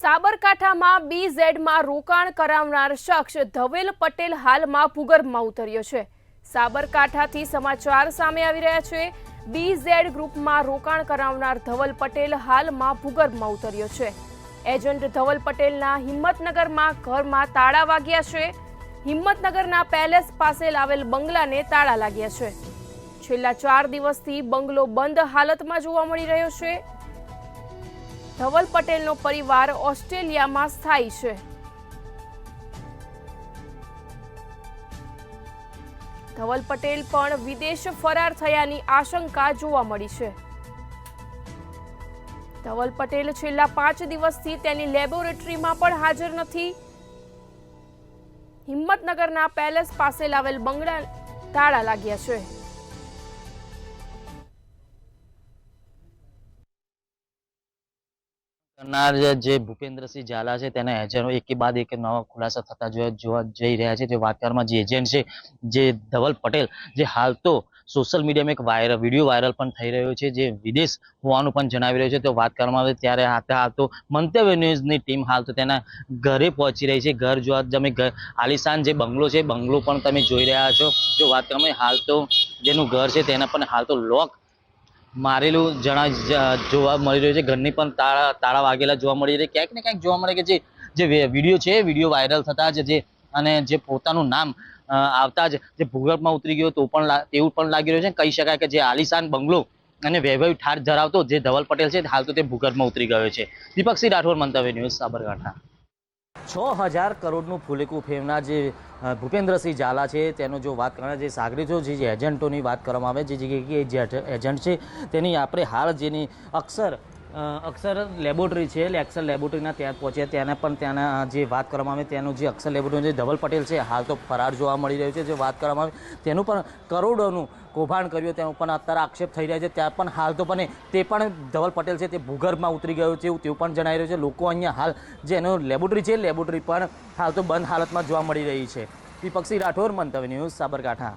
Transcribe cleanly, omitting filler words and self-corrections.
સાબરકાંઠામાં BZમાં રોકાણ કરાવનાર શખ્સ ધવેલ પટેલ હાલમાં ભૂગર્ભમાં ઉતર્યો છે। સાબરકાંઠાથી સમાચાર સામે આવી રહ્યા છે। BZ ગ્રુપમાં રોકાણ કરાવનાર ધવલ પટેલ હાલમાં ભૂગર્ભમાં ઉતર્યો છે। એજન્ટ ધવલ પટેલના હિંમતનગરમાં ઘરમાં તાળા વાગ્યા છે। હિંમતનગરના પેલેસ પાસે આવેલ બંગલાને તાળા લાગ્યા છે। છેલ્લા 4 દિવસથી બંગલો બંધ હાલતમાં જોવા મળી રહ્યો છે। ધવલ પટેલનો પરિવાર ઓસ્ટ્રેલિયામાં સ્થાયી છે। ધવલ પટેલ પણ વિદેશ ફરાર થયાની આશંકા જોવા મળી છે। ધવલ પટેલ છેલ્લા 5 દિવસથી તેની લેબોરેટરીમાં પણ હાજર નથી। હિંમતનગરના પેલેસ પાસે આવેલ બંગલા તાળા લાગ્યા છે। કરનાર જે ભૂપેન્દ્રસિંહ ઝાલા છે તેના એજન્ટો એક બાદ એક નવા ખુલાસા થતા જોવા જઈ રહ્યા છે। જે વાત કરવામાં જે એજન્ટ છે જે ધવલ પટેલ, જે હાલ તો સોશિયલ મીડિયામાં એક વિડીયો વાયરલ પણ થઈ રહ્યો છે, જે વિદેશ હોવાનું પણ જણાવી રહ્યો છે। તો વાત કરવામાં આવે ત્યારે હાલ તો મંતવ્ય ન્યૂઝની ટીમ હાલ તો તેના ઘરે પહોંચી રહી છે। ઘર જોવા તમે આલિશાન જે બંગલો છે, બંગલો પણ તમે જોઈ રહ્યા છો। જો વાત કરવામાં હાલ તો જેનું ઘર છે તેના પણ હાલ તો લોક મારેલું જોવા મળી રહ્યું છે। ઘરની પણ તાળા વાગેલા જોવા મળી રહ્યા। ક્યાંક ને ક્યાંક જોવા મળે કે જે વિડીયો છે, વિડીયો વાયરલ થતા જ જે પોતાનું નામ આવતા જ જે ભૂગર્ભમાં ઉતરી ગયો તો પણ એવું પણ લાગી રહ્યું છે। કહી શકાય કે જે આલિશાન બંગલો અને વૈભવી ઠાઠ ધરાવતો જે ધવલ પટેલ છે હાલ તો તે ભૂગર્ભમાં ઉતરી ગયો છે। દીપકસિંહ રાઠોડ, મંતવ્ય ન્યૂઝ, સાબરકાંઠા। 6000 કરોડનું ફૂલેકું ફેમનાર જે ભૂપેન્દ્રસિંહ ઝાલા છે તેનો જો વાત કરવામાં જે સાગરીતો જે એજન્ટોની વાત કરવામાં આવે જે એજન્ટ છે તેની આપણે હાલ જેની અક્ષર લેબોરેટરી છે, અક્ષર લેબોરેટરીના ત્યાં પહોંચ્યા। ત્યાંના પણ ત્યાંના જે વાત કરવામાં આવે તેનું જે અક્ષર લેબોરેટરી જે ધવલ પટેલ છે હાલ તો ફરાર જોવા મળી રહ્યું છે। જે વાત કરવામાં આવે તેનું પણ કરોડોનું કૌભાંડ કર્યું તેનું પણ અત્યારે આક્ષેપ થઈ રહ્યા છે। ત્યાં પણ હાલ તો પણ તે પણ ધવલ પટેલ છે તે ભૂગર્ભમાં ઉતરી ગયો છે તેવું પણ જણાઈ રહ્યું છે। લોકો અહીંયા હાલ જે એનો લેબોરેટરી છે લેબોરેટરી પણ હાલ તો બંધ હાલતમાં જોવા મળી રહી છે। દીપકસિંહ રાઠોડ, મંતવ્ય ન્યૂઝ, સાબરકાંઠા।